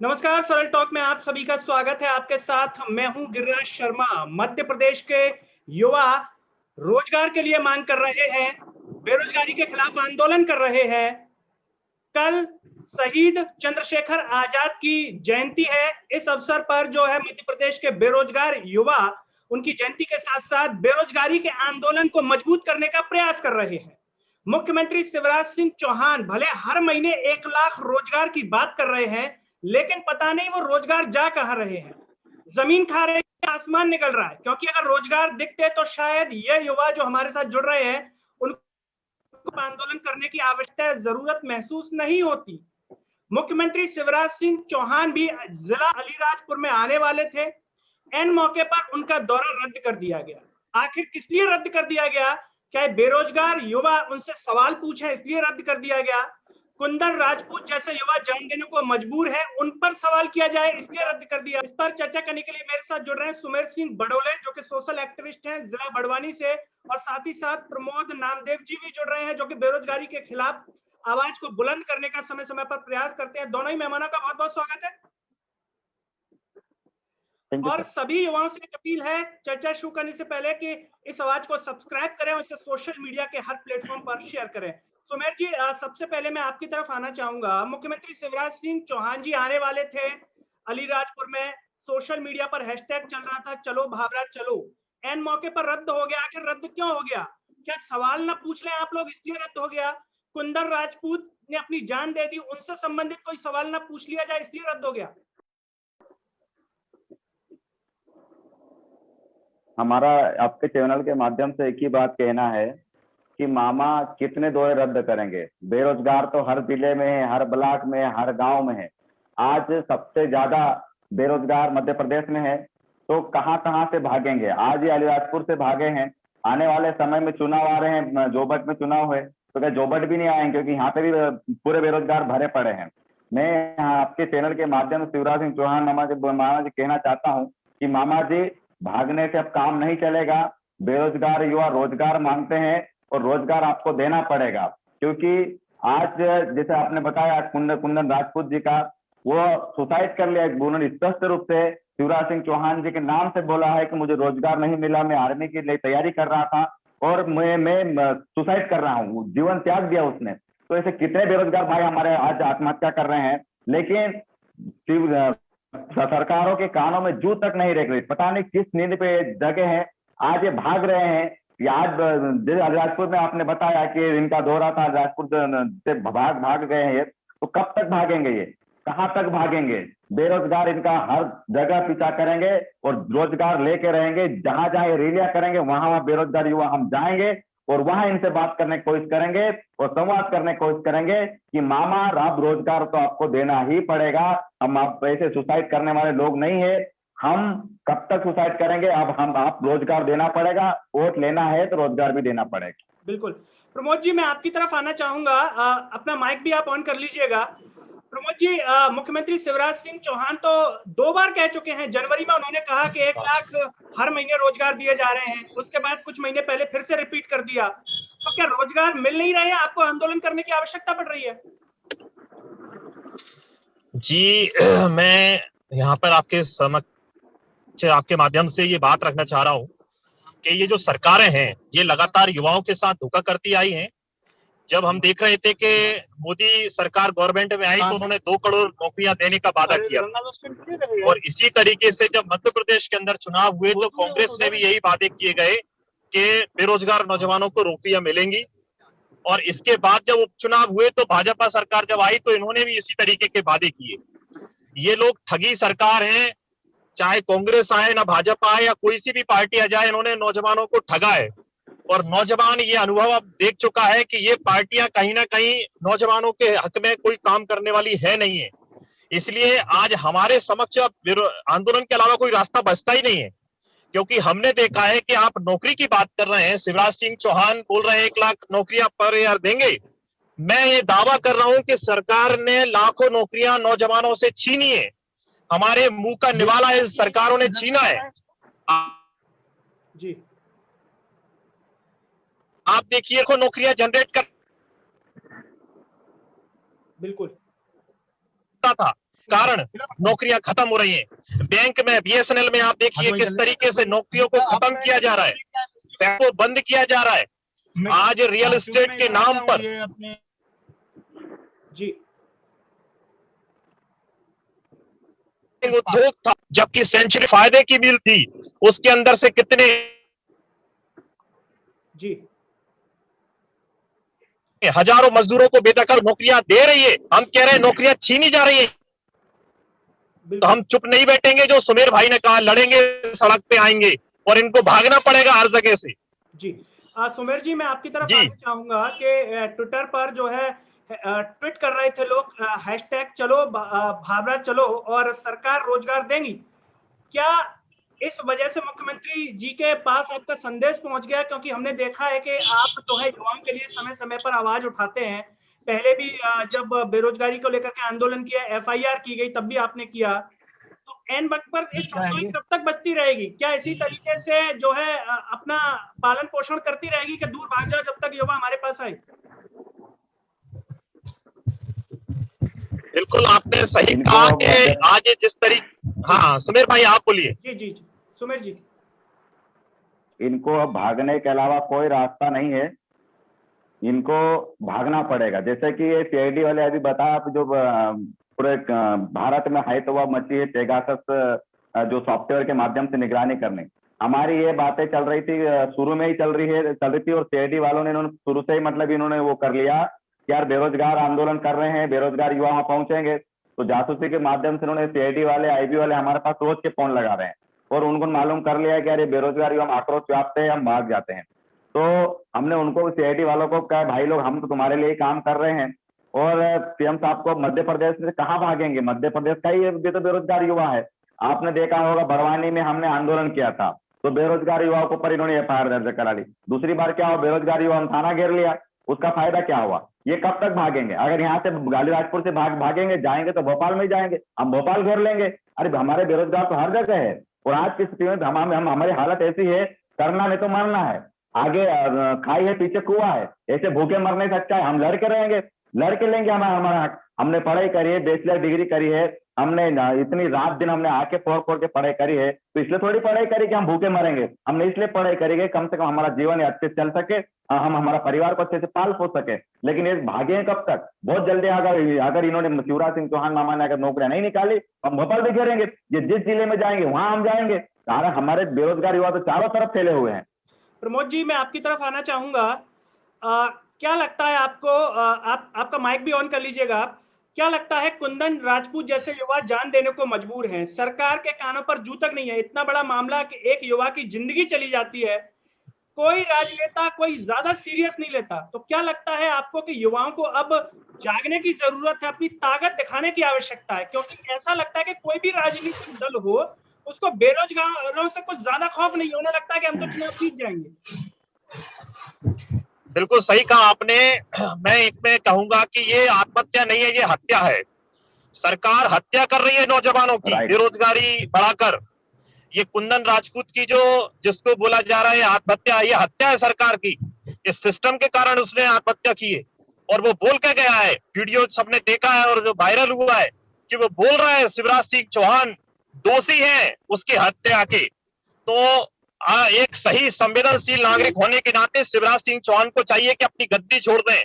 नमस्कार, सरल टॉक में आप सभी का स्वागत है। आपके साथ मैं हूं गिरिराज शर्मा। मध्य प्रदेश के युवा रोजगार के लिए मांग कर रहे हैं, बेरोजगारी के खिलाफ आंदोलन कर रहे हैं। कल शहीद चंद्रशेखर आजाद की जयंती है। इस अवसर पर जो है मध्य प्रदेश के बेरोजगार युवा उनकी जयंती के साथ साथ बेरोजगारी के आंदोलन को मजबूत करने का प्रयास कर रहे हैं। मुख्यमंत्री शिवराज सिंह चौहान भले हर महीने 1 लाख रोजगार की बात कर रहे हैं, लेकिन पता नहीं वो रोजगार जा कहां रहे हैं। जमीन खा रहे हैं, आसमान निकल रहा है। क्योंकि अगर रोजगार दिखते तो शायद ये युवा जो हमारे साथ जुड़ रहे हैं उनको आंदोलन करने की आवश्यकता, जरूरत महसूस नहीं होती। मुख्यमंत्री शिवराज सिंह चौहान भी जिला अलीराजपुर में आने वाले थे। एन मौके पर उनका दौरा रद्द कर दिया गया। आखिर किस लिए रद्द कर दिया गया? क्या बेरोजगार युवा उनसे सवाल पूछे इसलिए रद्द कर दिया गया? कुंदन राजपूत जैसे युवा जान देने को मजबूर है, उन पर सवाल किया जाए इसलिए रद्द कर दिया। इस पर चर्चा करने के लिए मेरे साथ जुड़ रहे हैं सुमेर सिंह बड़ोले, जो कि सोशल एक्टिविस्ट हैं जिला बड़वानी से, और साथ ही साथ प्रमोद नामदेव जी भी जुड़ रहे हैं, जो कि बेरोजगारी के खिलाफ आवाज को बुलंद करने का समय समय पर प्रयास करते हैं। दोनों ही मेहमानों का बहुत बहुत स्वागत है। और सभी युवाओं से अपील है चर्चा शुरू करने से पहले कि इस आवाज को सब्सक्राइब करें और इसे सोशल मीडिया के हर प्लेटफॉर्म पर शेयर करें। सुमेर जी, सबसे पहले मैं आपकी तरफ आना चाहूंगा। मुख्यमंत्री शिवराज सिंह चौहान जी आने वाले थे अलीराजपुर में। सोशल मीडिया पर हैशटैग चल रहा था, चलो भावरा चलो। एन मौके पर रद्द हो गया। आखिर रद्द क्यों हो गया? क्या सवाल ना पूछ लें आप लोग इसलिए रद्द हो गया? कुंदन राजपूत ने अपनी जान दे दी, उनसे संबंधित कोई सवाल ना पूछ लिया जाए इसलिए रद्द हो गया? हमारा आपके चैनल के माध्यम से एक ही बात कहना है कि मामा कितने दौरे रद्द करेंगे। बेरोजगार तो हर जिले में है, हर ब्लॉक में है, हर गांव में है। आज सबसे ज्यादा बेरोजगार मध्य प्रदेश में है, तो कहां कहां से भागेंगे? आज ये अलीराजपुर से भागे हैं। आने वाले समय में चुनाव आ रहे हैं, जोबट में चुनाव है, तो क्या जोबट भी नहीं आएंगे? क्योंकि यहाँ पे भी पूरे बेरोजगार भरे पड़े हैं। मैं आपके चैनल के माध्यम से शिवराज सिंह चौहान मामा जी कहना चाहता हूँ कि मामा जी, भागने से अब काम नहीं चलेगा। बेरोजगार युवा रोजगार मांगते हैं और रोजगार आपको देना पड़ेगा। क्योंकि आज जैसे आपने बताया कुंदन राजपूत जी का, वो सुसाइड कर लिया। उन्होंने स्पष्ट रूप से शिवराज सिंह चौहान जी के नाम से बोला है कि मुझे रोजगार नहीं मिला, मैं आर्मी के लिए तैयारी कर रहा था और मैं सुसाइड कर रहा हूँ, जीवन त्याग दिया उसने। तो ऐसे कितने बेरोजगार भाई हमारे आज आत्महत्या कर रहे हैं, लेकिन सरकारों के कानों में जू तक नहीं रख रही। पता नहीं किस नींद पे जगह है, आज ये भाग रहे हैं। कि आज अलीराजपुर में आपने बताया कि इनका दौरा था, अलीराजपुर से भाग गए हैं, तो कब तक भागेंगे? ये कहां तक भागेंगे? बेरोजगार इनका हर जगह पीछा करेंगे और रोजगार लेके रहेंगे। जहां जहां ये रैलियां करेंगे वहां वहां बेरोजगार युवा हम जाएंगे और वहां इनसे बात करने की कोशिश करेंगे और संवाद करने की कोशिश करेंगे कि मामा आप रोजगार तो आपको देना ही पड़ेगा। हम आप ऐसे सुसाइड करने वाले लोग नहीं है। हम कब तक सुसाइड करेंगे? अब हम आप रोजगार देना पड़ेगा, वोट लेना है तो रोजगार भी देना पड़ेगा। बिल्कुल। प्रमोद जी, मैं आपकी तरफ आना चाहूंगा। अपना माइक भी आप ऑन कर लीजिएगा। प्रमोद जी, मुख्यमंत्री शिवराज सिंह चौहान तो 2 बार कह चुके हैं। जनवरी में उन्होंने कहा कि 1 लाख हर महीने रोजगार दिए जा रहे हैं। उसके बाद कुछ महीने पहले फिर से रिपीट कर दिया। तो क्या रोजगार मिल नहीं रहे हैं? आपको आंदोलन करने की आवश्यकता पड़ रही है? जी, मैं यहाँ पर आपके समक्ष आपके माध्यम से ये बात रखना चाह रहा हूँ कि ये जो सरकारें हैं ये लगातार युवाओं के साथ धोखा करती आई हैं। जब हम देख रहे थे कि मोदी सरकार गवर्नमेंट में आई तो उन्होंने 2 करोड़ नौकरियां देने का वादा किया, और इसी तरीके से जब मध्य प्रदेश के अंदर चुनाव हुए तो कांग्रेस ने भी यही वादे किए गए कि बेरोजगार नौजवानों को नौकरियां मिलेंगी। और इसके बाद जब उपचुनाव हुए तो भाजपा सरकार जब आई तो इन्होंने भी इसी तरीके के वादे किए। ये लोग ठगी सरकार है, चाहे कांग्रेस आए ना भाजपा आए या कोई सी भी पार्टी आ जाए, इन्होंने नौजवानों को ठगा है। और नौजवान ये अनुभव अब देख चुका है कि ये पार्टियां कहीं ना कहीं नौजवानों के हक में कोई काम करने वाली है नहीं है। इसलिए आज हमारे समक्ष आंदोलन के अलावा कोई रास्ता बचता ही नहीं है, क्योंकि हमने देखा है कि आप नौकरी की बात कर रहे हैं, शिवराज सिंह चौहान बोल रहे हैं 1 लाख नौकरियां पर ईयर देंगे। मैं ये दावा कर रहा हूं कि सरकार ने लाखों नौकरियां नौजवानों से छीनी है। हमारे मुंह का निवाला इस सरकारों ने छीना है। जी, आप देखिए को नौकरियां जनरेट कर बिल्कुल था, कारण नौकरियां खत्म हो रही हैं। बैंक में, बीएसएनएल में आप देखिए किस तरीके से नौकरियों को खत्म किया जा रहा है, बैंक को बंद किया जा रहा है। आज रियल एस्टेट के नाम पर जी उद्योग था, जबकि सेंचुरी फायदे की मिल थी, उसके अंदर से कितने जी हजारों मजदूरों को बेदखल नौकरियां दे रही है। हम कह रहे हैं नौकरियां छीनी जा रही है, तो हम चुप नहीं बैठेंगे। जो सुमेर भाई ने कहा, लड़ेंगे, सड़क पे आएंगे और इनको भागना पड़ेगा हर जगह से। जी सुमेर जी, मैं आपकी तरफ आना चाहूंगा कि ट्विटर पर जो है ट्वीट कर रहे थे लोग, हैशटैग चलो भावरा चलो और सरकार रोजगार देंगी। क्या इस वजह से मुख्यमंत्री जी के पास आपका संदेश पहुंच गया? क्योंकि हमने देखा है कि आप जो है युवाओं के लिए समय समय पर आवाज उठाते हैं। पहले भी जब बेरोजगारी को लेकर के आंदोलन किया, एफआईआर की गई, तब भी आपने किया। तो एन वक्त पर इस सरकार कब तक बचती रहेगी? क्या इसी तरीके से जो है अपना पालन पोषण करती रहेगी कि दूर भाग जाओ जब तक युवा हमारे पास आए? बिल्कुल आपने सही कहा कि आज जिस तरीके, हाँ सुमेर भाई आप बोलिए। जी जी जी सुमेर जी, इनको अब भागने के अलावा कोई रास्ता नहीं है, इनको भागना पड़ेगा। जैसे कि ये सीआईडी वाले अभी बताया, जो पूरे भारत में है तो वह मची है पेगासस जो सॉफ्टवेयर के माध्यम से निगरानी करने। हमारी ये बातें चल रही थी, शुरू में ही चल रही थी और सीआईडी वालों ने इन्होंने शुरू से ही मतलब इन्होंने वो कर लिया कि यार बेरोजगार आंदोलन कर रहे हैं, बेरोजगार युवा वहां पहुंचेंगे, तो जासूसी के माध्यम से उन्होंने सीआईडी वाले, आईबी वाले हमारे पास रोज के फोन लगा रहे हैं और उनको मालूम कर लिया कि अरे बेरोजगार युवा आक्रोश व्याप्त है, हम भाग जाते हैं। तो हमने उनको, सीआईडी वालों को कहा, भाई लोग हम तो तुम्हारे लिए काम कर रहे हैं और सीएम साहब को मध्य प्रदेश से कहाँ भागेंगे? मध्य प्रदेश का ही तो बेरोजगार युवा है। आपने देखा होगा बड़वानी में हमने आंदोलन किया था तो बेरोजगार युवाओं के ऊपर इन्होंने एफआईआर दर्ज करा ली। दूसरी बार क्या हुआ, बेरोजगार युवा हम थाना घेर लिया, उसका फायदा क्या हुआ? ये कब तक भागेंगे? अगर यहाँ से गालीराजपुर से भागेंगे जाएंगे तो भोपाल में जाएंगे, हम भोपाल घेर लेंगे। अरे हमारे बेरोजगार तो हर जगह है और आज की स्थिति में हमारी हालत ऐसी है, करना नहीं तो मरना है, आगे खाई है पीछे कुआ है, ऐसे भूखे मरने से अच्छा है हम लड़के रहेंगे, लड़के लेंगे हमारा हक। हमने पढ़ाई करी है, बैचलर डिग्री करी है, हमने इतनी रात दिन हमने आके फोड़ फोड़ के पढ़ाई करी है, तो इसलिए थोड़ी पढ़ाई करी कि हम भूखे मरेंगे। हमने इसलिए पढ़ाई करी है कम से कम हमारा जीवन अच्छे से चल सके, हम हमारा परिवार को अच्छे से पाल पोस सके। लेकिन ये भागे कब तक? बहुत जल्दी अगर इन्होंने शिवराज सिंह चौहान मामा ने अगर नौकरियां नहीं निकाली, हम भोपाल भी घेरेंगे, ये जिस जिले में जाएंगे वहां हम जाएंगे। हमारे बेरोजगार युवा तो चारों तरफ फैले हुए हैं। प्रमोद जी, मैं आपकी तरफ आना चाहूंगा। क्या लगता है आपको, आपका माइक भी ऑन कर लीजिएगा आप, क्या लगता है कुंदन राजपूत जैसे युवा जान देने को मजबूर हैं? सरकार के कानों पर जू तक नहीं है, इतना बड़ा मामला कि एक युवा की जिंदगी चली जाती है, कोई राजनेता कोई ज्यादा सीरियस नहीं लेता। तो क्या लगता है आपको कि युवाओं को अब जागने की जरूरत है, अपनी ताकत दिखाने की आवश्यकता है? क्योंकि ऐसा लगता है कि कोई भी राजनीतिक दल हो उसको बेरोजगारों से कुछ ज्यादा खौफ नहीं होने लगता है कि हम तो चुनाव जीत जाएंगे। बिल्कुल सही कहा आपने। मैं एक में कहूंगा कि ये आत्महत्या नहीं है, ये हत्या है। सरकार हत्या कर रही है नौजवानों की, बेरोजगारी बढ़ाकर। ये कुंदन राजपूत की जो जिसको बोला जा रहा है आत्महत्या, ये हत्या है सरकार की। इस सिस्टम के कारण उसने आत्महत्या की है और वो बोल के गया है, वीडियो सबने देखा है और जो वायरल हुआ है कि वो बोल रहा है शिवराज सिंह चौहान दोषी है उसकी हत्या के। तो एक सही संवेदनशील नागरिक होने के नाते शिवराज सिंह चौहान को चाहिए कि अपनी गद्दी छोड़ दें।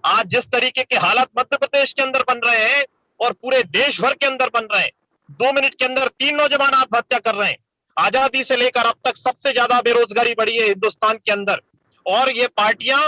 आज जिस तरीके के हालात मध्य प्रदेश के अंदर बन रहे हैं और पूरे देश भर के अंदर बन रहे हैं, 2 मिनट के अंदर 3 नौजवान आत्महत्या कर रहे हैं। आजादी से लेकर अब तक सबसे ज्यादा बेरोजगारी बढ़ी है हिंदुस्तान के अंदर। और ये पार्टियां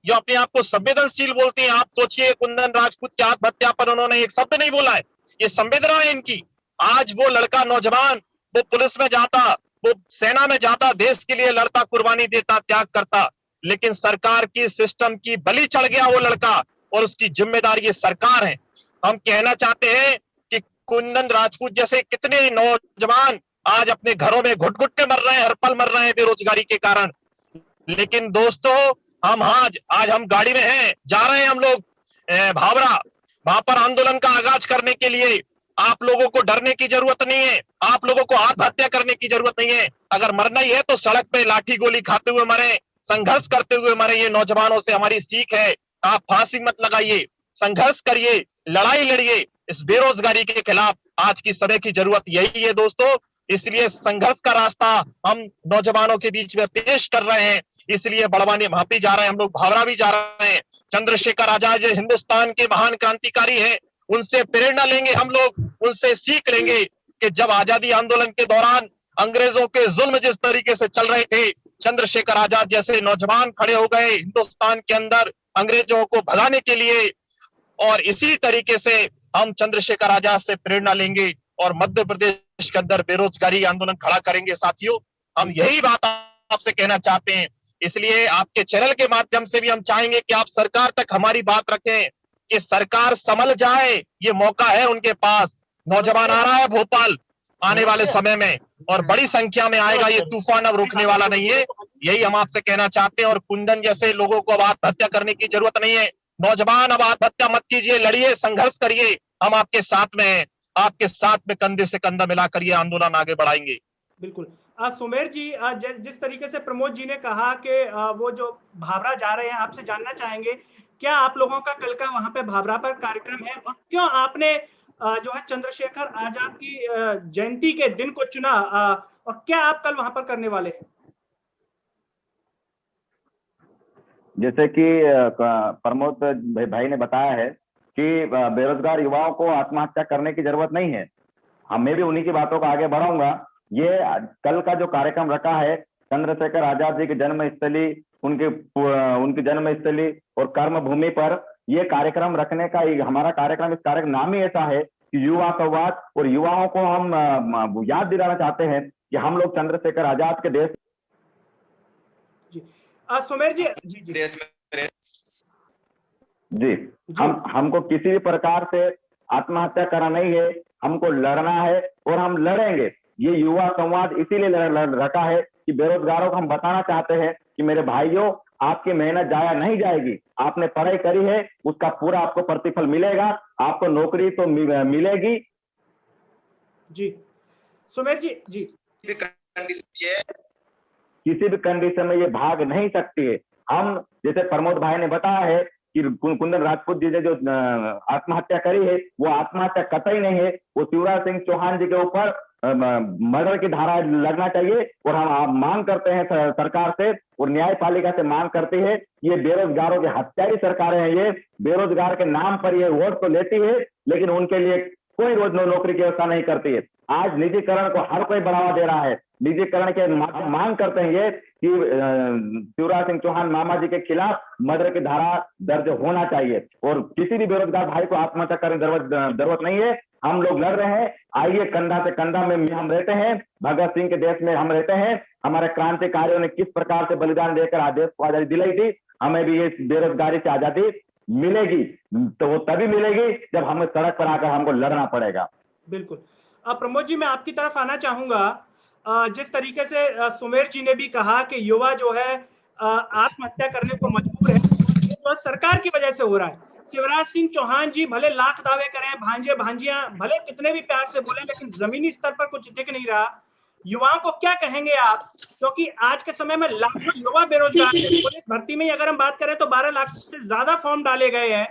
जो अपने आप को संवेदनशील बोलती हैं, आप सोचिए कुंदन राजपूत की आत्महत्या पर उन्होंने एक शब्द नहीं बोला है, ये संवेदना है इनकी। आज वो लड़का नौजवान, वो पुलिस में जाता, वो सेना में जाता, देश के लिए लड़ता, कुर्बानी देता, त्याग करता, लेकिन सरकार की सिस्टम की बलि चढ़ गया वो लड़का और उसकी जिम्मेदारी ये सरकार है। हम कहना चाहते हैं कि कुंदन राजपूत जैसे कितने नौजवान आज अपने घरों में घुट घुट के मर रहे हैं, हर पल मर रहे हैं बेरोजगारी के कारण। लेकिन दोस्तों हम आज हम गाड़ी में हैं, जा रहे हैं हम लोग भावरा, वहां पर आंदोलन का आगाज करने के लिए। आप लोगों को डरने की जरूरत नहीं है, आप लोगों को आत्महत्या करने की जरूरत नहीं है। अगर मरना ही है तो सड़क पे लाठी गोली खाते हुए मरे, संघर्ष करते हुए मरे। ये नौजवानों से हमारी सीख है। आप फांसी मत लगाइए, संघर्ष करिए, लड़ाई लड़िए, इस बेरोजगारी के खिलाफ आज की समय की जरूरत यही है दोस्तों। इसलिए संघर्ष का रास्ता हम नौजवानों के बीच में पेश कर रहे हैं। इसलिए बड़वानी वहां भी जा रहे हैं, हम लोग भावरा भी जा रहे हैं। चंद्रशेखर आजाद जो हिंदुस्तान के महान क्रांतिकारी हैं, उनसे प्रेरणा लेंगे हम लोग, उनसे सीख लेंगे कि जब आजादी आंदोलन के दौरान अंग्रेजों के जुल्म जिस तरीके से चल रहे थे, चंद्रशेखर आजाद जैसे नौजवान खड़े हो गए हिंदुस्तान के अंदर अंग्रेजों को भगाने के लिए। और इसी तरीके से हम चंद्रशेखर आजाद से प्रेरणा लेंगे और मध्य प्रदेश के अंदर बेरोजगारी आंदोलन खड़ा करेंगे। साथियों, हम यही बात आपसे कहना चाहते हैं। इसलिए आपके चैनल के माध्यम से भी हम चाहेंगे कि आप सरकार तक हमारी बात रखें कि सरकार संभल जाए, ये मौका है उनके पास। नौजवान आ रहा है भोपाल आने वाले समय में और बड़ी संख्या में आएगा, ये तूफान अब रुकने वाला नहीं है। यही हम आपसे कहना चाहते हैं। और कुंदन जैसे लोगों को अब आत्महत्या करने की जरूरत नहीं है। नौजवान अब आत्महत्या मत कीजिए, लड़िए, संघर्ष करिए, हम आपके साथ में हैं। आपके साथ में कंधे से कंधा मिलाकर ये आंदोलन आगे बढ़ाएंगे। बिल्कुल। सुमेर जी, जिस तरीके से प्रमोद जी ने कहा कि वो जो भाभरा जा रहे हैं, आपसे जानना चाहेंगे क्या आप लोगों का कल का वहां पे भाभरा पर कार्यक्रम है और क्यों आपने जो है चंद्रशेखर आजाद की जयंती के दिन को चुना और क्या आप कल वहां पर करने वाले हैं? जैसे कि प्रमोद भाई ने बताया है कि बेरोजगार युवाओं को आत्महत्या करने की जरूरत नहीं है। मैं भी उन्हीं की बातों को आगे बढ़ाऊंगा। ये कल का जो कार्यक्रम रखा है चंद्रशेखर आजाद जी की जन्मस्थली, उनकी जन्मस्थली और कर्म भूमि पर ये कार्यक्रम रखने का हमारा कार्यक्रम, इस कार्यक्रम नाम ही ऐसा है कि युवा संवाद, और युवाओं को हम याद दिलाना चाहते हैं कि हम लोग चंद्रशेखर आजाद के देश जी। सुमेर जी, जी देश में जी हमको किसी भी प्रकार से आत्महत्या करना नहीं है, हमको लड़ना है और हम लड़ेंगे। ये युवा संवाद इसीलिए रखा है कि बेरोजगारों को हम बताना चाहते हैं कि मेरे भाइयों, आपकी मेहनत जाया नहीं जाएगी। आपने पढ़ाई करी है, उसका पूरा आपको प्रतिफल मिलेगा, आपको नौकरी तो मिलेगी। जी सुमेर जी, जी किसी भी कंडीशन में ये भाग नहीं सकती है। हम जैसे प्रमोद भाई ने बताया है कि कुंदन राजपूत जी ने जो आत्महत्या करी है, वो आत्महत्या कतई नहीं है। वो शिवराज सिंह चौहान जी के ऊपर मर्डर की धारा लगना चाहिए। और हम मांग करते हैं सरकार से और न्यायपालिका से मांग करते हैं, ये बेरोजगारों की हत्यारी सरकारें हैं। ये बेरोजगार के नाम पर ये वोट तो लेती है, लेकिन उनके लिए कोई रोज नौकरी की व्यवस्था नहीं करती है। आज निजीकरण को हर कोई बढ़ावा दे रहा है। निजीकरण के मांग करते हैं ये कि शिवराज सिंह चौहान मामा जी के खिलाफ मर्डर की धारा दर्ज होना चाहिए और किसी भी बेरोजगार भाई को आत्महत्या करने की जरूरत नहीं है। हम लोग लड़ रहे हैं, आइए कंधा से कंधा में हम रहते हैं। भगत सिंह के देश में हम रहते हैं। हमारे क्रांतिकारियों ने किस प्रकार से बलिदान देकर आज देश को आजादी दिलाई थी, हमें भी इस बेरोजगारी से आजादी मिलेगी। तो वो तभी मिलेगी जब हमें सड़क पर आकर हमको लड़ना पड़ेगा। बिल्कुल। प्रमोद जी, मैं आपकी तरफ आना चाहूंगा। जिस तरीके से सुमेर जी ने भी कहा कि युवा जो है आत्महत्या करने को मजबूर है, तो सरकार की वजह से हो रहा है। शिवराज सिंह चौहान जी भले लाख दावे करें, भांजे भांजियां भले कितने भी प्यार से बोले, लेकिन जमीनी स्तर पर कुछ दिख नहीं रहा। युवाओं को क्या कहेंगे आप? क्योंकि आज के समय में लाखों युवा बेरोजगार हैं। पुलिस भर्ती में अगर हम बात करें तो 12 लाख से ज्यादा फॉर्म डाले गए हैं,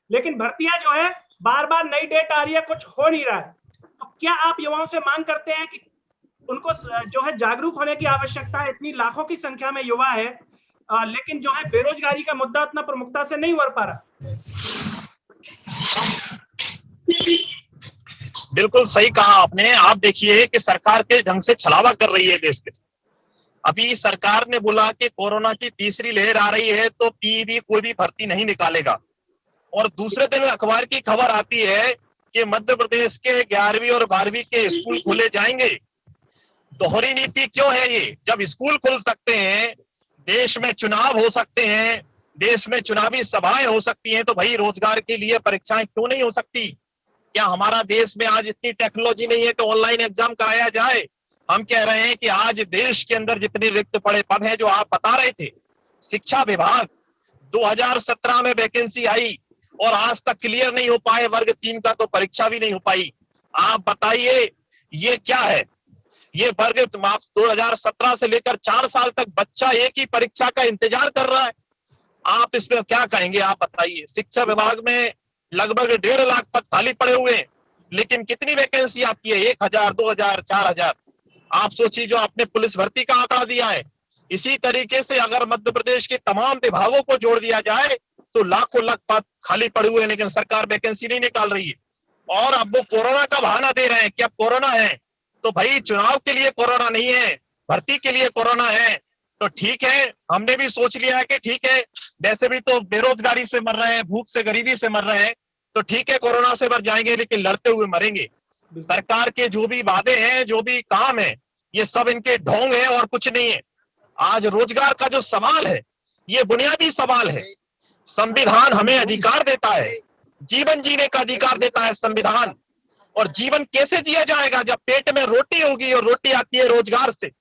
लेकिन भर्तियां जो है बार बार नई डेट आ रही है, कुछ हो नहीं रहा है। तो क्या आप युवाओं से मांग करते हैं कि उनको जो है जागरूक होने की आवश्यकता है? इतनी लाखों की संख्या में युवा है, लेकिन जो है बेरोजगारी का मुद्दा उतना प्रमुखता से नहीं उभर पा रहा। बिल्कुल सही कहा आपने। आप देखिए कि सरकार के ढंग से छलावा कर रही है देश के। अभी सरकार ने बोला कि कोरोना की तीसरी लहर आ रही है तो पीईबी कोई भी भर्ती नहीं निकालेगा, और दूसरे दिन अखबार की खबर आती है कि मध्य प्रदेश के 11वीं और 12वीं के स्कूल खोले जाएंगे। दोहरी नीति क्यों है ये? जब स्कूल खुल सकते हैं, देश में चुनाव हो सकते हैं, देश में चुनावी सभाएं हो सकती हैं, तो भाई रोजगार के लिए परीक्षाएं क्यों नहीं हो सकती? क्या हमारा देश में आज इतनी टेक्नोलॉजी नहीं है कि ऑनलाइन एग्जाम कराया जाए? हम कह रहे हैं कि आज देश के अंदर जितने रिक्त पड़े पद हैं, जो आप बता रहे थे, शिक्षा विभाग 2017 में वैकेंसी आई और आज तक क्लियर नहीं हो पाए। वर्ग 3 का तो परीक्षा भी नहीं हो पाई। आप बताइए ये क्या है? ये वर्ग 2017 से लेकर 4 साल तक बच्चा एक ही परीक्षा का इंतजार कर रहा है। आप इसमें क्या कहेंगे? आप बताइए। शिक्षा विभाग में लगभग 1.5 लाख पद खाली पड़े हुए हैं, लेकिन कितनी वैकेंसी आपकी है? 1,000, 2,000, 4,000। आप सोचिए जो आपने पुलिस भर्ती का आंकड़ा दिया है, इसी तरीके से अगर मध्य प्रदेश के तमाम विभागों को जोड़ दिया जाए तो लाखों लाख पद खाली पड़े हुए हैं, लेकिन सरकार वैकेंसी नहीं निकाल रही है। और अब वो कोरोना का बहाना दे रहे हैं कि अब कोरोना है, तो भाई चुनाव के लिए कोरोना नहीं है, भर्ती के लिए कोरोना है। तो ठीक है, हमने भी सोच लिया है कि ठीक है, वैसे भी तो बेरोजगारी से मर रहे हैं, भूख से, गरीबी से मर रहे हैं, तो ठीक है कोरोना से मर जाएंगे, लेकिन लड़ते हुए मरेंगे। सरकार के जो भी वादे हैं, जो भी काम है, ये सब इनके ढोंग है और कुछ नहीं है। आज रोजगार का जो सवाल है, ये बुनियादी सवाल है। संविधान हमें अधिकार देता है, जीवन जीने का अधिकार देता है संविधान। और जीवन कैसे जिया जाएगा जब पेट में रोटी होगी, और रोटी आती है रोजगार से।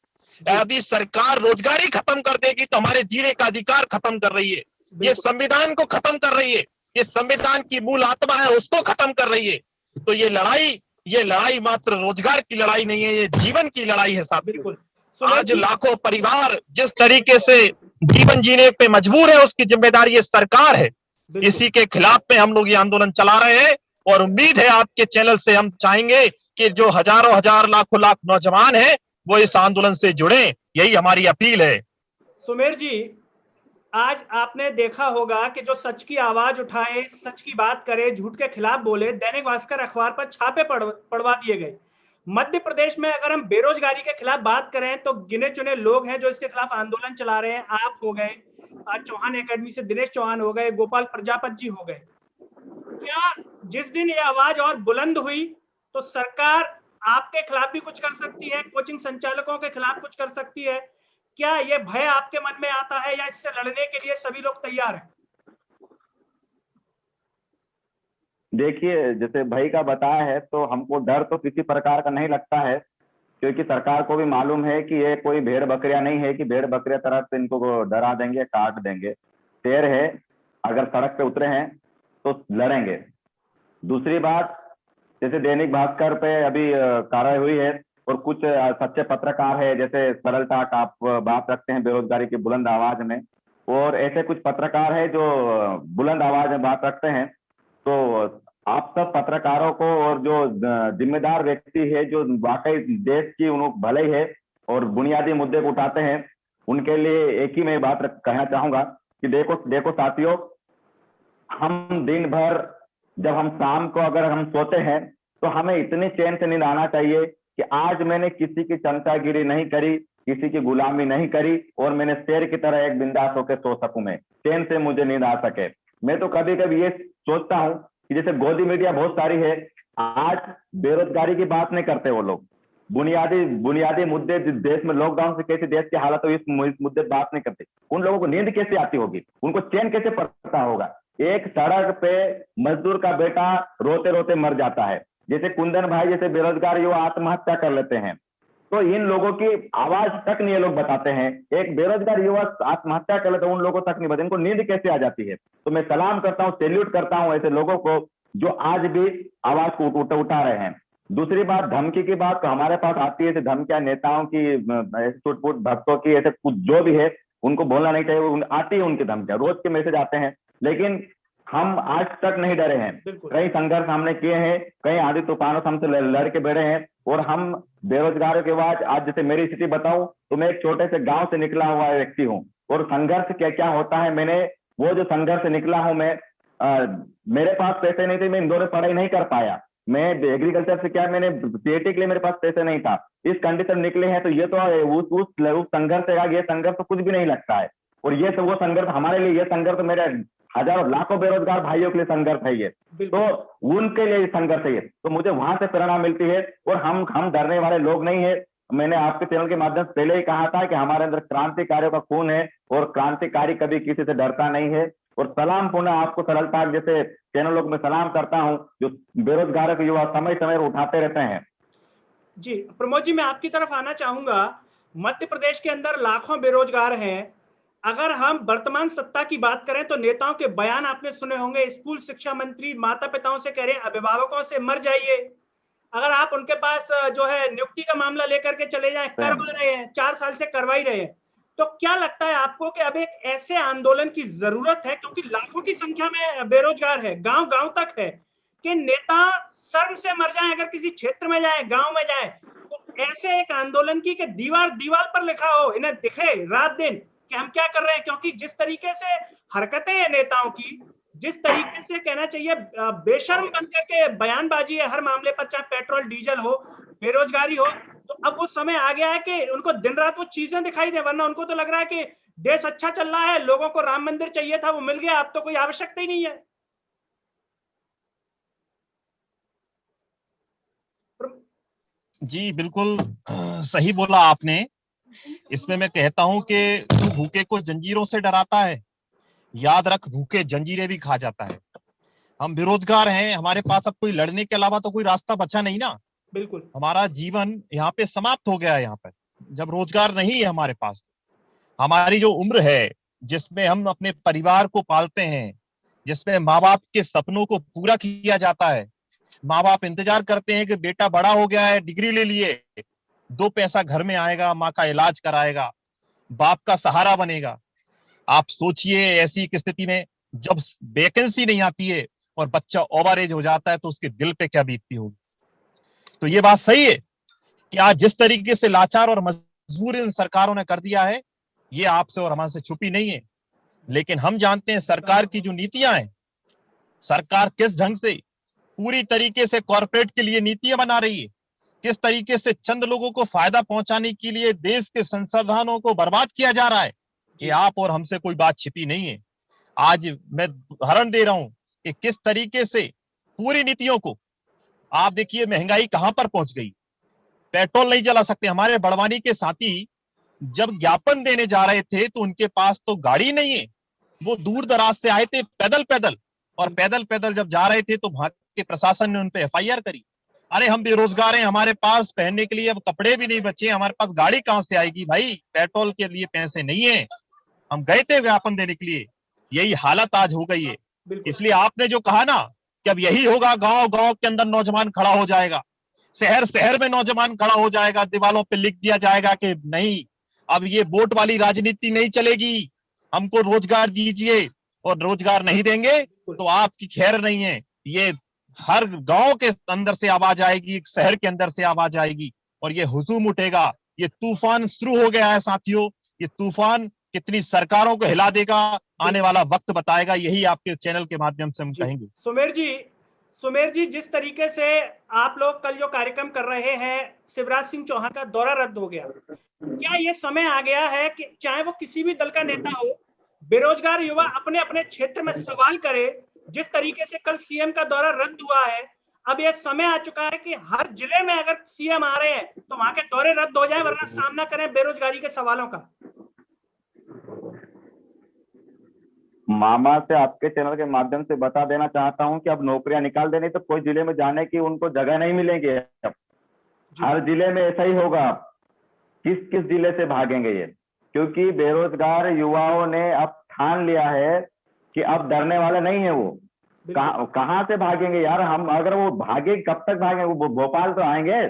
यदि सरकार रोजगार ही खत्म कर देगी तो हमारे जीने का अधिकार खत्म कर रही है, ये संविधान को खत्म कर रही है, ये संविधान की मूल आत्मा है उसको खत्म कर रही है। तो ये लड़ाई मात्र रोजगार की लड़ाई नहीं है, ये जीवन की लड़ाई है साथियों। आज लाखों परिवार जिस तरीके से जीवन जीने पे मजबूर है, उसकी जिम्मेदारी ये सरकार है। इसी के खिलाफ में हम लोग ये आंदोलन चला रहे हैं, और उम्मीद है आपके चैनल से हम चाहेंगे कि जो हजारों हजार लाखों लाख नौजवान हैं वो इस आंदोलन से जुड़े, यही हमारी अपील है। सुमेर जी, आज आपने देखा होगा कि जो सच की आवाज उठाए, सच की बात करे, झूठ के खिलाफ बोले, दैनिक भास्कर अखबार पर छापे पड़वा दिए गए। मध्य प्रदेश में अगर हम बेरोजगारी के खिलाफ बात करें तो गिने चुने लोग हैं जो इसके खिलाफ आंदोलन चला रहे हैं। आप हो गए, चौहान एकेडमी से दिनेश चौहान हो गए, गोपाल प्रजापत जी हो गए। क्या जिस दिन ये आवाज और बुलंद हुई तो सरकार आपके खिलाफ भी कुछ कर सकती है, कोचिंग संचालकों के खिलाफ कुछ कर सकती है? क्या ये भय आपके मन में आता है, या इससे लड़ने के लिए सभी लोग तैयार हैं? देखिए, जैसे भाई का बताया है, तो हमको डर तो किसी प्रकार का नहीं लगता है, क्योंकि सरकार को भी मालूम है कि ये कोई भेड़ बकरियां नहीं है कि भेड़ बकरियां तरह से इनको डरा देंगे, काट देंगे। शेर है, अगर सड़क पे उतरे हैं तो लड़ेंगे। दूसरी बात, जैसे दैनिक भास्कर पे अभी कार्रवाई हुई है, और कुछ सच्चे पत्रकार है, जैसे सरलता का आप बात रखते हैं बेरोजगारी की बुलंद आवाज में, और ऐसे कुछ पत्रकार है जो बुलंद आवाज में बात रखते हैं। तो आप सब पत्रकारों को, और जो जिम्मेदार व्यक्ति है जो वाकई देश की भले है और बुनियादी मुद्दे को उठाते हैं, उनके लिए एक ही मैं बात कहना चाहूंगा कि देखो साथियों, हम दिन भर जब हम शाम को अगर हम सोते हैं तो हमें इतनी चैन से नींद आना चाहिए कि आज मैंने किसी की चमचागिरी नहीं करी, किसी की गुलामी नहीं करी, और मैंने शेर की तरह एक बिंदास होकर सो सकूं, मैं चैन से मुझे नींद आ सके। मैं तो कभी कभी ये सोचता हूं कि जैसे गोदी मीडिया बहुत सारी है, आज बेरोजगारी की बात नहीं करते वो लोग, बुनियादी मुद्दे देश में लॉकडाउन से कैसे देश की हालत हो इस मुद्दे बात नहीं करते। उन लोगों को नींद कैसे आती होगी, उनको चैन कैसे पड़ता होगा? एक सड़क पे मजदूर का बेटा रोते रोते मर जाता है, जैसे कुंदन भाई जैसे बेरोजगार युवा आत्महत्या कर लेते हैं, तो इन लोगों की आवाज तक नहीं ये लोग बताते हैं। एक बेरोजगार युवा आत्महत्या कर लेते हैं, उन लोगों तक नहीं बताते, इनको नींद कैसे आ जाती है? तो मैं सलाम करता हूँ, सैल्यूट करता हूँ ऐसे लोगों को जो आज भी आवाज को उठा रहे हैं। दूसरी बात, धमकी की बात तो हमारे पास आती है, धमकियां नेताओं की, टूट भक्तों की, ऐसे कुछ जो भी है उनको बोलना नहीं चाहिए, आती है उनकी धमकियां, रोज के मैसेज आते हैं, लेकिन हम आज तक नहीं डरे हैं। कई संघर्ष हमने किए हैं, कई आंधी तूफानों से हमसे लड़ के बैठे हैं, और हम बेरोजगारों के बाद, आज जैसे मेरी स्थिति बताऊं तो मैं एक छोटे से गांव से निकला हुआ व्यक्ति हूं, और संघर्ष क्या क्या होता है, मैंने वो जो संघर्ष से निकला हूं मैं, मेरे पास पैसे नहीं थे, मैं इंदौर में पढ़ाई नहीं कर पाया, मैं एग्रीकल्चर से क्या, मैंने पीएचडी के लिए मेरे पास पैसे नहीं था, इस कंडीशन निकले हैं। तो ये तो उस संघर्ष से, ये संघर्ष तो कुछ भी नहीं लगता है, और ये तो वो संघर्ष हमारे लिए, ये संघर्ष तो मेरे हजारों लाखों बेरोजगार भाइयों के लिए संघर्ष है ये, तो उनके लिए संघर्ष है ये, तो मुझे वहां से प्रेरणा मिलती है, और हम डरने वाले लोग नहीं है। मैंने आपके चैनल के माध्यम से पहले ही कहा था कि हमारे अंदर क्रांतिकारियों का खून है, और क्रांतिकारी कभी किसी से डरता नहीं है। और सलाम पुनः आपको, सरलता जैसे चैनलों को मैं सलाम करता हूं जो बेरोजगारों के युवा समय समय उठाते रहते हैं। जी प्रमोद जी, मैं आपकी तरफ आना चाहूंगा। मध्य प्रदेश के अंदर लाखों बेरोजगार हैं। अगर हम वर्तमान सत्ता की बात करें तो नेताओं के बयान आपने सुने होंगे, स्कूल शिक्षा मंत्री माता पिताओं से कह रहे हैं अभिभावकों से मर जाइए। अगर आप उनके पास जो है नियुक्ति का मामला लेकर के चले जाएं, करवा रहे हैं, 4 साल से करवा ही रहे हैं। तो क्या लगता है आपको कि अब एक ऐसे आंदोलन की जरूरत है, क्योंकि लाखों की संख्या में बेरोजगार है, गांव गांव तक है, कि नेता शर्म से मर जाए अगर किसी क्षेत्र में जाए, गांव में जाए, तो ऐसे एक आंदोलन की कि दीवार दीवार पर लिखा हो, इन्हें दिखे रात दिन कि हम क्या कर रहे हैं। क्योंकि जिस तरीके से हरकतें हैं नेताओं की, जिस तरीके से कहना चाहिए बेशर्म बनकर के बयानबाजी है हर मामले पर, चाहे पेट्रोल डीजल हो, बेरोजगारी हो, तो अब वो समय आ गया है कि उनको दिन रात वो चीजें दिखाई दे। वरना उनको तो लग रहा है कि देश अच्छा चल रहा है, लोगों को राम मंदिर चाहिए था, वो मिल गया, अब तो कोई आवश्यकता ही नहीं है। जी बिल्कुल सही बोला आपने। इसमें मैं कहता हूं कि तू भूखे को जंजीरों से डराता है, याद रख भूखे जंजीरें भी खा जाता है। हम बेरोजगार हैं, हमारे पास अब कोई लड़ने के अलावा तो कोई रास्ता बचा नहीं ना। बिल्कुल, हमारा जीवन यहाँ पे समाप्त हो गया है। यहाँ पर जब रोजगार नहीं है हमारे पास, हमारी जो उम्र है जिसमें हम अपने परिवार को पालते हैं, जिसमें माँ बाप के सपनों को पूरा किया जाता है, माँ बाप इंतजार करते हैं कि बेटा बड़ा हो गया है, डिग्री ले लिए, 2 पैसा घर में आएगा, माँ का इलाज कराएगा, बाप का सहारा बनेगा। आप सोचिए ऐसी एक स्थिति में जब वैकेंसी नहीं आती है और बच्चा ओवर एज हो जाता है तो उसके दिल पे क्या बीतती होगी। तो ये बात सही है कि आज जिस तरीके से लाचार और मजबूर इन सरकारों ने कर दिया है, ये आपसे और हमारे से छुपी नहीं है। लेकिन हम जानते हैं सरकार की जो नीतियां हैं, सरकार किस ढंग से पूरी तरीके से कॉर्पोरेट के लिए नीतियां बना रही है, किस तरीके से चंद लोगों को फायदा पहुंचाने के लिए देश के संसाधनों को बर्बाद किया जा रहा है, कि आप और हमसे कोई बात छिपी नहीं है। आज मैं उदाहरण दे रहा हूं कि किस तरीके से पूरी नीतियों को, आप देखिए महंगाई कहां पर पहुंच गई, पेट्रोल नहीं चला सकते। हमारे बड़वानी के साथी जब ज्ञापन देने जा रहे थे तो उनके पास तो गाड़ी नहीं है, वो दूर दराज से आए थे पैदल पैदल, और पैदल पैदल जब जा रहे थे तो वहां के प्रशासन ने उन पे एफआईआर करी। अरे हम बेरोजगार हैं, हमारे पास पहनने के लिए अब कपड़े भी नहीं बचे, हमारे पास गाड़ी कहां से आएगी भाई, पेट्रोल के लिए पैसे नहीं है। हम गए थे ज्ञापन देने के लिए, यही हालत आज हो गई है। इसलिए आपने जो कहा ना कि अब यही होगा, गांव गांव के अंदर नौजवान खड़ा हो जाएगा, शहर शहर में नौजवान खड़ा हो जाएगा, दीवारों पे लिख दिया जाएगा कि नहीं अब ये वोट वाली राजनीति नहीं चलेगी, हमको रोजगार दीजिए, और रोजगार नहीं देंगे तो आपकी खैर नहीं है। ये हर गांव के अंदर से आवाज आएगी, शहर के अंदर से आवाज आएगी, और ये हुजूम उठेगा। ये तूफान शुरू हो गया है साथियों, ये तूफान कितनी सरकारों को हिला देगा आने वाला वक्त बताएगा, यही आपके चैनल के माध्यम से हम कहेंगे। सुमेर जी, जिस तरीके से आप लोग कल जो कार्यक्रम कर रहे हैं, शिवराज सिंह चौहान का दौरा रद्द हो गया, क्या ये समय आ गया है कि चाहे वो किसी भी दल का नेता हो, बेरोजगार युवा अपने अपने क्षेत्र में सवाल करे। जिस तरीके से कल सीएम का दौरा रद्द हुआ है, अब यह समय आ चुका है कि हर जिले में अगर सीएम आ रहे हैं तो वहां के दौरे रद्द हो जाए, वरना सामना करें बेरोजगारी के सवालों का। मामा से आपके चैनल के माध्यम से बता देना चाहता हूं कि अब नौकरियां निकाल देनी तो कोई जिले में जाने की उनको जगह नहीं मिलेंगे। अब हर जिले में ऐसा ही होगा। किस किस जिले से भागेंगे ये, क्योंकि बेरोजगार युवाओं ने अब ठान लिया है कि अब डरने वाले नहीं है वो। कहां से भागेंगे यार, हम अगर वो भागे कब तक भागेंगे, वो भोपाल तो आएंगे,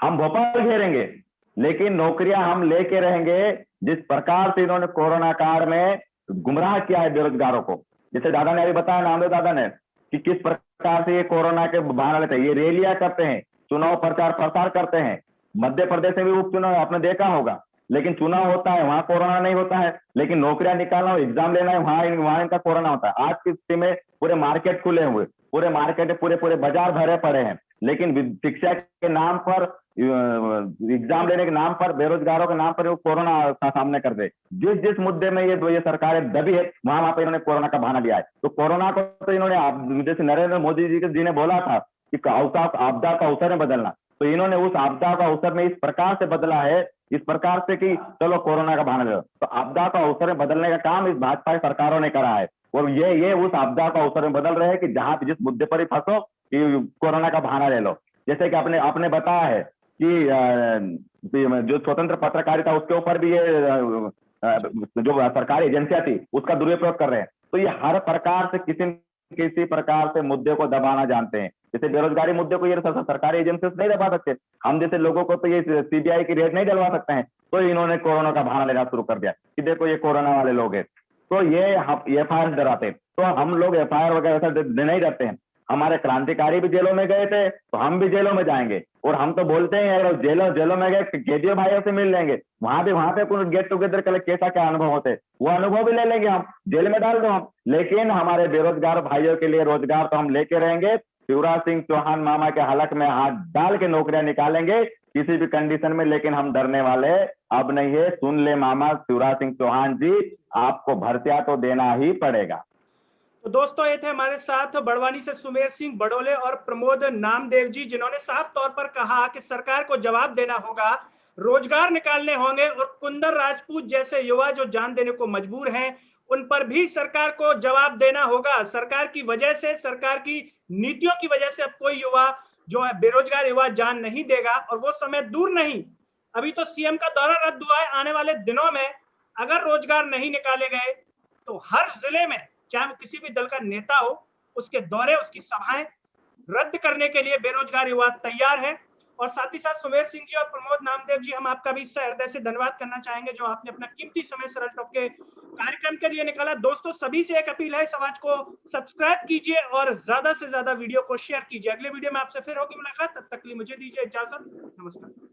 हम भोपाल घेरेंगे, लेकिन नौकरियां हम लेके रहेंगे। जिस प्रकार से इन्होंने कोरोना काल में गुमराह किया है बेरोजगारों को, जैसे दादा ने अभी बताया, नामदेव दादा ने, कि किस प्रकार से ये कोरोना के बहाना लेते हैं, ये रैलियां करते हैं, चुनाव प्रचार प्रसार करते हैं। मध्य प्रदेश में भी उपचुनाव आपने देखा होगा, लेकिन चुनाव होता है वहां कोरोना नहीं होता है, लेकिन नौकरियां निकालना हो, एग्जाम लेना है, वहां इनका कोरोना होता है। आज की स्थिति में पूरे मार्केट खुले हुए, पूरे मार्केट पूरे बाजार भरे पड़े हैं, लेकिन शिक्षा के नाम पर, एग्जाम लेने के नाम पर, बेरोजगारों के नाम पर वो कोरोना का सामने कर दे। जिस जिस मुद्दे में ये सरकार दबी है वहां पर इन्होंने कोरोना का बहाना लिया है। तो कोरोना को तो इन्होंने, जैसे नरेंद्र मोदी जी ने बोला था कि आपदा का अवसर में बदलना, तो इन्होंने उस आपदा का अवसर में इस प्रकार से बदला है, इस प्रकार से कि चलो कोरोना का बहाना ले लो। तो आपदा का अवसर में बदलने का काम इस भाजपा सरकारों ने करा है, और ये उस आपदा का अवसर में बदल रहे हैं कि जहां जिस मुद्दे पर ही फंसो कि कोरोना का बहाना ले लो। जैसे कि आपने बताया है कि जो स्वतंत्र पत्रकारिता, उसके ऊपर भी ये जो सरकारी एजेंसियां थी उसका दुरुपयोग कर रहे हैं। तो ये हर प्रकार से किसी प्रकार से मुद्दे को दबाना जानते हैं। जैसे बेरोजगारी मुद्दे को ये सरकारी एजेंसी नहीं दबा सकते, हम जैसे लोगों को तो ये सीबीआई की रेड नहीं डलवा सकते हैं, तो इन्होंने कोरोना का बहाना लेना शुरू कर दिया कि देखो ये कोरोना वाले लोग हैं, तो ये FIR डराते। तो हम लोग FIR वगैरह देने ही रहते हैं। हमारे क्रांतिकारी भी जेलों में गए थे, तो हम भी जेलों में जाएंगे। और हम तो बोलते हैं अगर जेलों में गए कैदियों भाइयों से मिल लेंगे, वहां पे कुछ गेट टुगेदर के कैसा क्या अनुभव होते, वो अनुभव भी ले लेंगे हम, जेल में डाल दो हम। लेकिन हमारे बेरोजगार भाइयों के लिए रोजगार तो हम लेके रहेंगे। शिवराज सिंह चौहान मामा के हलक में हाथ डाल के नौकरियां निकालेंगे किसी भी कंडीशन में, लेकिन हम डरने वाले अब नहीं है। सुन ले मामा शिवराज सिंह चौहान जी, आपको भर्तियां तो देना ही पड़ेगा। तो दोस्तों ये थे हमारे साथ बड़वानी से सुमेर सिंह बड़ोले और प्रमोद नामदेव जी, जिन्होंने साफ तौर पर कहा कि सरकार को जवाब देना होगा, रोजगार निकालने होंगे और कुंदन राजपूत जैसे युवा जो जान देने को मजबूर हैं, उन पर भी सरकार को जवाब देना होगा। सरकार की वजह से, सरकार की नीतियों की वजह से अब कोई युवा जो है बेरोजगार युवा जान नहीं देगा, और वो समय दूर नहीं। अभी तो सीएम का दौरा रद्द हुआ है। आने वाले दिनों में अगर रोजगार नहीं निकाले गए तो हर जिले में, चाहे वो किसी भी दल का नेता हो, उसके दौरे, उसकी सभाएं रद्द करने के लिए बेरोजगार युवा तैयार है। और साथ ही साथ सुमेर सिंह जी और प्रमोद नामदेव जी, हम आपका भी हृदय से धन्यवाद करना चाहेंगे जो आपने अपना कीमती समय सरल टॉक के कार्यक्रम के लिए निकाला। दोस्तों सभी से एक अपील है, इस आवाज को सब्सक्राइब कीजिए और ज्यादा से ज्यादा वीडियो को शेयर कीजिए। अगले वीडियो में आपसे फिर होगी मुलाकात, तब तक के लिए मुझे दीजिए इजाजत। नमस्कार।